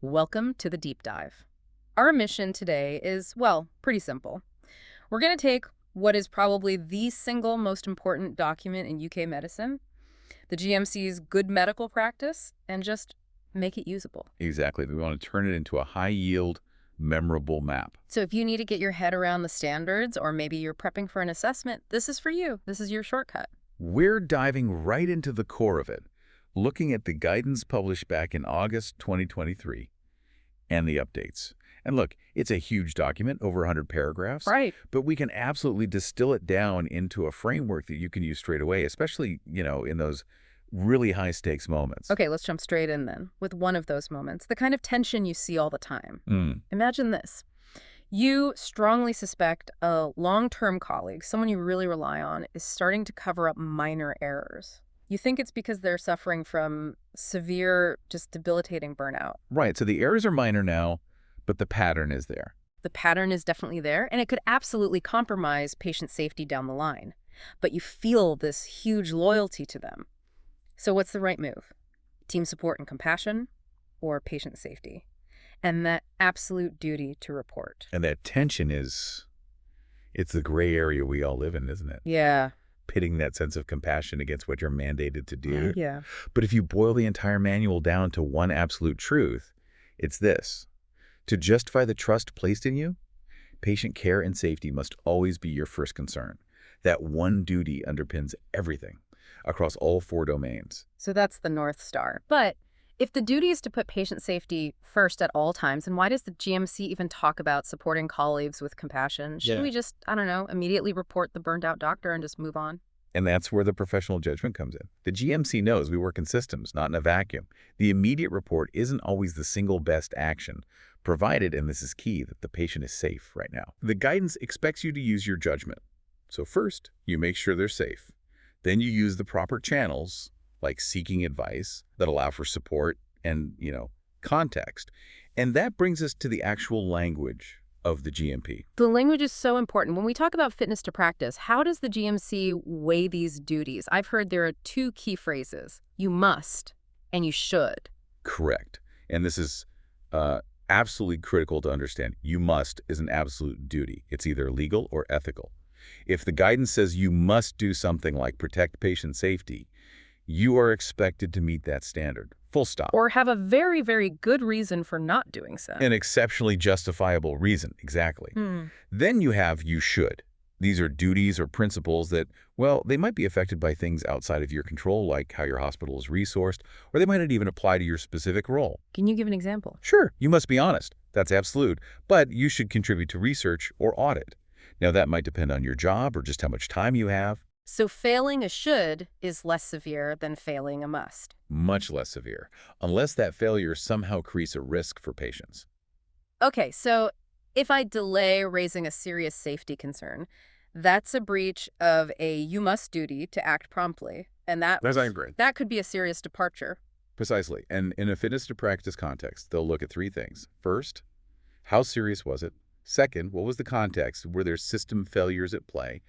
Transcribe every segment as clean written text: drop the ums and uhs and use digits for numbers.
Welcome to the deep dive. Our mission today is, well, pretty simple. We're going to take what is probably the single most important document in UK medicine, the GMC's Good Medical Practice, and just make it usable. Exactly. We want to turn it into a high-yield, memorable map. So if you need to get your head around the standards, or maybe you're prepping for an assessment, this is for you. This is your shortcut. We're diving right into the core of it, looking at the guidance published back in August 2023 and the updates. And look, it's a huge document, over 100 paragraphs. Right. But we can absolutely distill it down into a framework that you can use straight away, especially, in those really high-stakes moments. Okay, let's jump straight in then with one of those moments, the kind of tension you see all the time. Imagine this. You strongly suspect a long-term colleague, someone you really rely on, is starting to cover up minor errors. You think it's because they're suffering from severe, just debilitating burnout. Right, so the errors are minor now, but the pattern is there. The pattern is definitely there, and it could absolutely compromise patient safety down the line. But you feel this huge loyalty to them. So what's the right move? Team support and compassion, or patient safety? And that absolute duty to report. And that tension it's the gray area we all live in, isn't it? Yeah. Pitting that sense of compassion against what you're mandated to do. Yeah. But if you boil the entire manual down to one absolute truth, it's this. To justify the trust placed in you, patient care and safety must always be your first concern. That one duty underpins everything across all 4 domains. So that's the North Star. But if the duty is to put patient safety first at all times, then why does the GMC even talk about supporting colleagues with compassion? Shouldn't we just, immediately report the burned out doctor and just move on? And that's where the professional judgment comes in. The GMC knows we work in systems, not in a vacuum. The immediate report isn't always the single best action, provided, and this is key, that the patient is safe right now. The guidance expects you to use your judgment. So first, you make sure they're safe. Then you use the proper channels, like seeking advice, that allow for support and, context. And that brings us to the actual language of the GMP. The language is so important. When we talk about fitness to practice, how does the GMC weigh these duties? I've heard there are 2 key phrases. You must and you should. Correct. And this is absolutely critical to understand. You must is an absolute duty. It's either legal or ethical. If the guidance says you must do something like protect patient safety, you are expected to meet that standard. Full stop. Or have a very, very good reason for not doing so. An exceptionally justifiable reason, exactly. Then you have you should. These are duties or principles that, well, they might be affected by things outside of your control, like how your hospital is resourced, or they might not even apply to your specific role. Can you give an example? Sure, you must be honest. That's absolute. But you should contribute to research or audit. Now, that might depend on your job or just how much time you have. So failing a should is less severe than failing a must. Much less severe, unless that failure somehow creates a risk for patients. Okay, so if I delay raising a serious safety concern, that's a breach of a you must duty to act promptly. And that could be a serious departure. Precisely. And in a fitness to practice context, they'll look at 3 things. First, how serious was it? Second, what was the context? Were there system failures at play?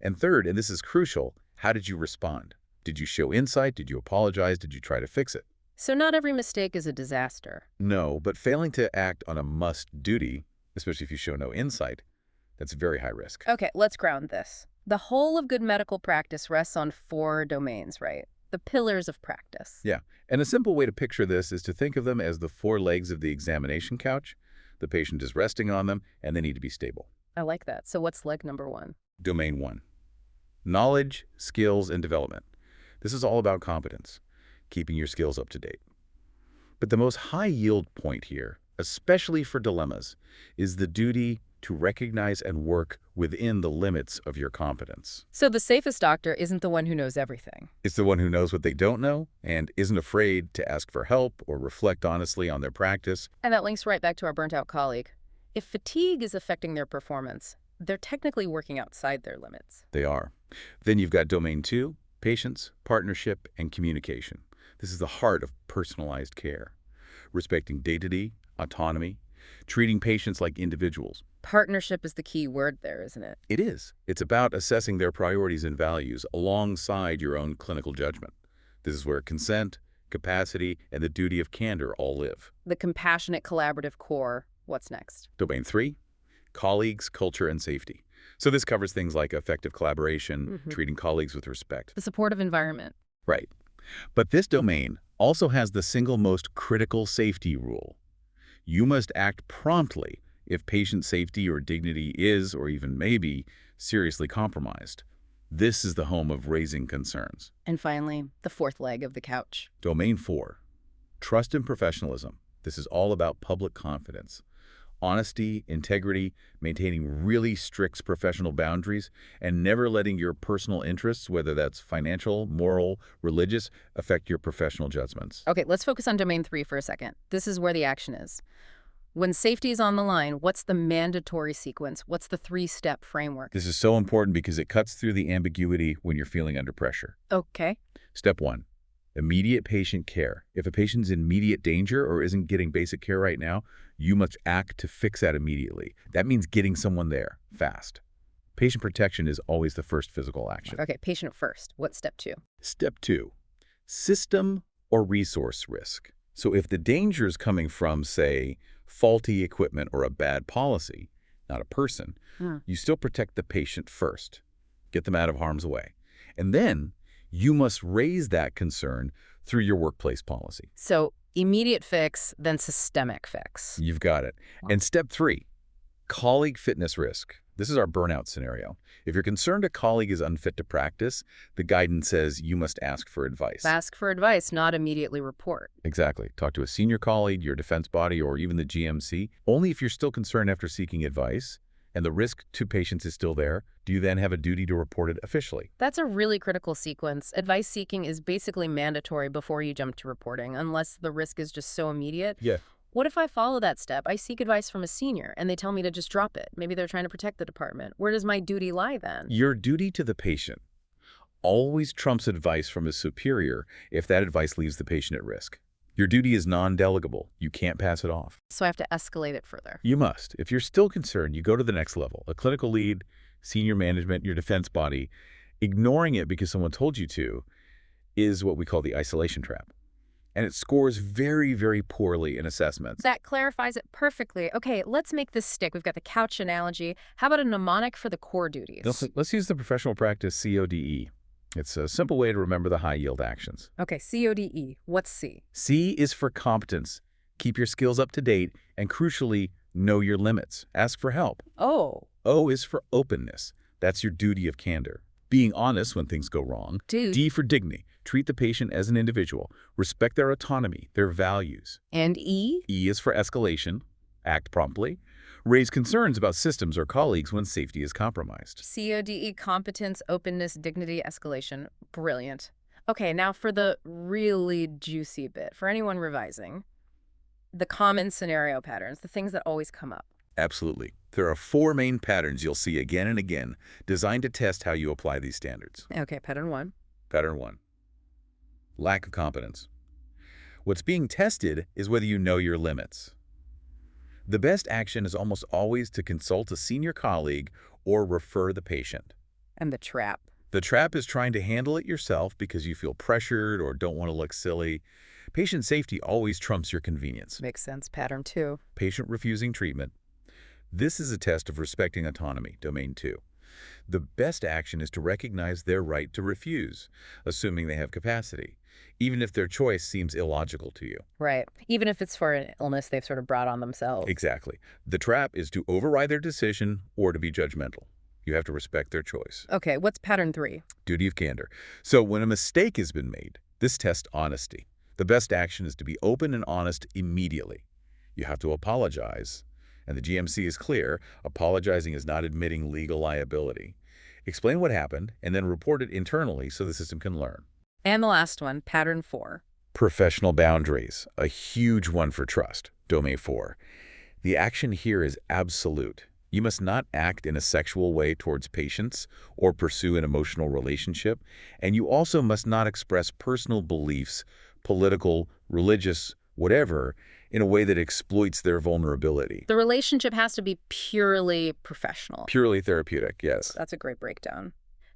And third, and this is crucial, how did you respond? Did you show insight? Did you apologize? Did you try to fix it? So not every mistake is a disaster. No, but failing to act on a must duty, especially if you show no insight, that's very high risk. Okay, let's ground this. The whole of good medical practice rests on 4 domains, right? The pillars of practice. Yeah, and a simple way to picture this is to think of them as the 4 legs of the examination couch. The patient is resting on them, and they need to be stable. I like that. So what's leg number 1? Domain 1. Knowledge, skills, and development. This is all about competence, keeping your skills up to date. But the most high-yield point here, especially for dilemmas, is the duty to recognize and work within the limits of your competence. So the safest doctor isn't the one who knows everything. It's the one who knows what they don't know and isn't afraid to ask for help or reflect honestly on their practice. And that links right back to our burnt-out colleague. If fatigue is affecting their performance, they're technically working outside their limits. They are. Then you've got domain 2, patients, partnership, and communication. This is the heart of personalized care. Respecting dignity, autonomy, treating patients like individuals. Partnership is the key word there, isn't it? It is. It's about assessing their priorities and values alongside your own clinical judgment. This is where consent, capacity, and the duty of candor all live. The compassionate collaborative core. What's next? Domain 3, colleagues, culture, and safety. So this covers things like effective collaboration, treating colleagues with respect. The supportive environment. Right. But this domain also has the single most critical safety rule. You must act promptly if patient safety or dignity is, or even may be, seriously compromised. This is the home of raising concerns. And finally, the fourth leg of the couch. Domain 4, trust and professionalism. This is all about public confidence. Honesty, integrity, maintaining really strict professional boundaries, and never letting your personal interests, whether that's financial, moral, religious, affect your professional judgments. Okay, let's focus on domain 3 for a second. This is where the action is. When safety is on the line, what's the mandatory sequence? What's the 3-step framework? This is so important because it cuts through the ambiguity when you're feeling under pressure. Okay. Step 1, immediate patient care. If a patient's in immediate danger or isn't getting basic care right now, you must act to fix that immediately. That means getting someone there fast. Patient protection is always the first physical action. Okay, patient first. What's step 2? Step 2, system or resource risk. So if the danger is coming from, say, faulty equipment or a bad policy, not a person, you still protect the patient first. Get them out of harm's way. And then you must raise that concern through your workplace policy. So immediate fix, then systemic fix. You've got it. And step 3, colleague fitness risk. This is our burnout scenario. If you're concerned a colleague is unfit to practice, the guidance says you must ask for advice. Ask for advice, not immediately report. Exactly. Talk to a senior colleague, your defense body, or even the GMC. Only if you're still concerned after seeking advice and the risk to patients is still there, do you then have a duty to report it officially. That's a really critical sequence. Advice seeking is basically mandatory before you jump to reporting, unless the risk is just so immediate. Yeah. What if I follow that step? I seek advice from a senior and they tell me to just drop it. Maybe they're trying to protect the department. Where does my duty lie then? Your duty to the patient always trumps advice from a superior if that advice leaves the patient at risk. Your duty is non-delegable. You can't pass it off. So I have to escalate it further. You must. If you're still concerned, you go to the next level, a clinical lead, senior management, your defense body. Ignoring it because someone told you to is what we call the isolation trap. And it scores very, very poorly in assessments. That clarifies it perfectly. Okay, let's make this stick. We've got the couch analogy. How about a mnemonic for the core duties? Let's use the professional practice CODE. It's a simple way to remember the high-yield actions. Okay, CODE. What's C? C is for competence. Keep your skills up to date, and crucially, know your limits. Ask for help. Oh. O is for openness. That's your duty of candor. Being honest when things go wrong. D for dignity. Treat the patient as an individual. Respect their autonomy, their values. And E? E is for escalation. Act promptly. Raise concerns about systems or colleagues when safety is compromised. CODE, competence, openness, dignity, escalation. Brilliant. Okay, now for the really juicy bit. For anyone revising, the common scenario patterns, the things that always come up. Absolutely. There are 4 main patterns you'll see again and again, designed to test how you apply these standards. Okay, pattern 1. Pattern 1. Lack of competence. What's being tested is whether you know your limits. The best action is almost always to consult a senior colleague or refer the patient. And the trap. The trap is trying to handle it yourself because you feel pressured or don't want to look silly. Patient safety always trumps your convenience. Makes sense. Pattern 2. Patient refusing treatment. This is a test of respecting autonomy, domain 2. The best action is to recognize their right to refuse, assuming they have capacity, even if their choice seems illogical to you. Right. Even if it's for an illness they've sort of brought on themselves. Exactly. The trap is to override their decision or to be judgmental. You have to respect their choice. Okay, what's pattern 3? Duty of candor. So when a mistake has been made, this tests honesty. The best action is to be open and honest immediately. You have to apologize. And the GMC is clear, apologizing is not admitting legal liability. Explain what happened and then report it internally so the system can learn. And the last one, pattern 4. Professional boundaries, a huge one for trust, domain 4. The action here is absolute. You must not act in a sexual way towards patients or pursue an emotional relationship, and you also must not express personal beliefs, political, religious, whatever, in a way that exploits their vulnerability. The relationship has to be purely professional. Purely therapeutic, yes. That's a great breakdown.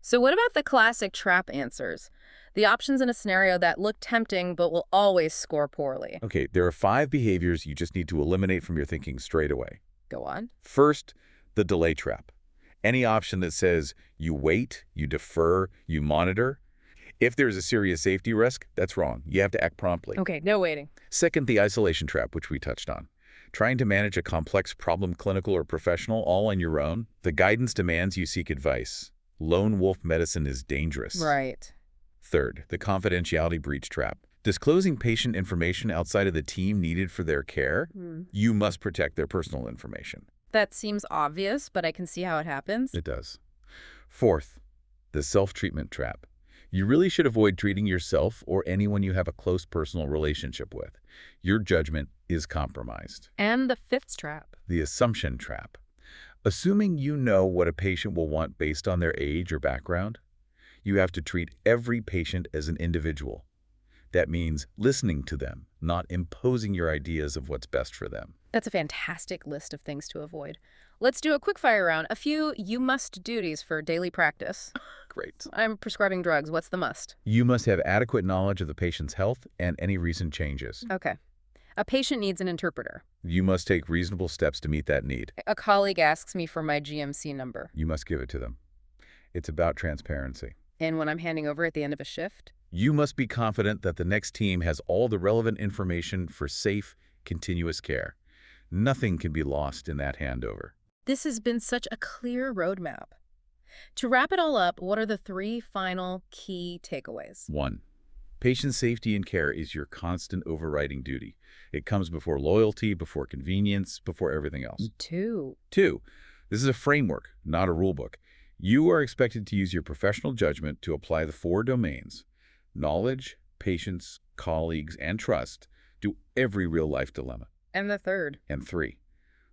So what about the classic trap answers? The options in a scenario that look tempting but will always score poorly. Okay, there are 5 behaviors you just need to eliminate from your thinking straight away. Go on. First, the delay trap. Any option that says you wait, you defer, you monitor. If there's a serious safety risk, that's wrong. You have to act promptly. Okay, no waiting. Second, the isolation trap, which we touched on. Trying to manage a complex problem, clinical or professional, all on your own. The guidance demands you seek advice. Lone wolf medicine is dangerous. Right. Third, the confidentiality breach trap. Disclosing patient information outside of the team needed for their care, you must protect their personal information. That seems obvious, but I can see how it happens. It does. Fourth, the self-treatment trap. You really should avoid treating yourself or anyone you have a close personal relationship with. Your judgment is compromised. And the fifth trap. The assumption trap. Assuming you know what a patient will want based on their age or background, you have to treat every patient as an individual. That means listening to them, not imposing your ideas of what's best for them. That's a fantastic list of things to avoid. Let's do a quick fire round. A few you-must duties for daily practice. Great. I'm prescribing drugs. What's the must? You must have adequate knowledge of the patient's health and any recent changes. Okay. A patient needs an interpreter. You must take reasonable steps to meet that need. A colleague asks me for my GMC number. You must give it to them. It's about transparency. And when I'm handing over at the end of a shift? You must be confident that the next team has all the relevant information for safe, continuous care. Nothing can be lost in that handover. This has been such a clear roadmap. To wrap it all up, what are the 3 final key takeaways? 1. Patient safety and care is your constant overriding duty. It comes before loyalty, before convenience, before everything else. 2. 2. This is a framework, not a rule book. You are expected to use your professional judgment to apply the 4 domains: knowledge, patience, colleagues, and trust to every real-life dilemma. And the 3rd? And 3.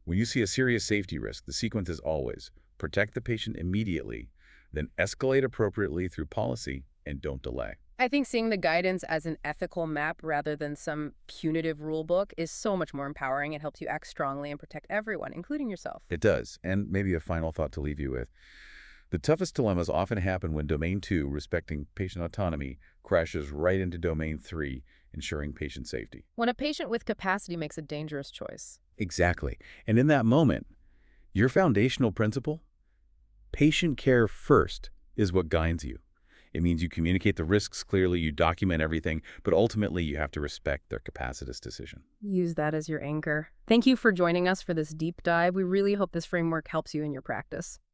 When you see a serious safety risk, the sequence is always protect the patient immediately, then escalate appropriately through policy, and don't delay. I think seeing the guidance as an ethical map rather than some punitive rule book is so much more empowering. It helps you act strongly and protect everyone, including yourself. It does. And maybe a final thought to leave you with. The toughest dilemmas often happen when Domain 2, respecting patient autonomy, crashes right into Domain 3, ensuring patient safety. When a patient with capacity makes a dangerous choice. Exactly. And in that moment, your foundational principle, patient care first, is what guides you. It means you communicate the risks clearly, you document everything, but ultimately you have to respect their capacitous decision. Use that as your anchor. Thank you for joining us for this deep dive. We really hope this framework helps you in your practice.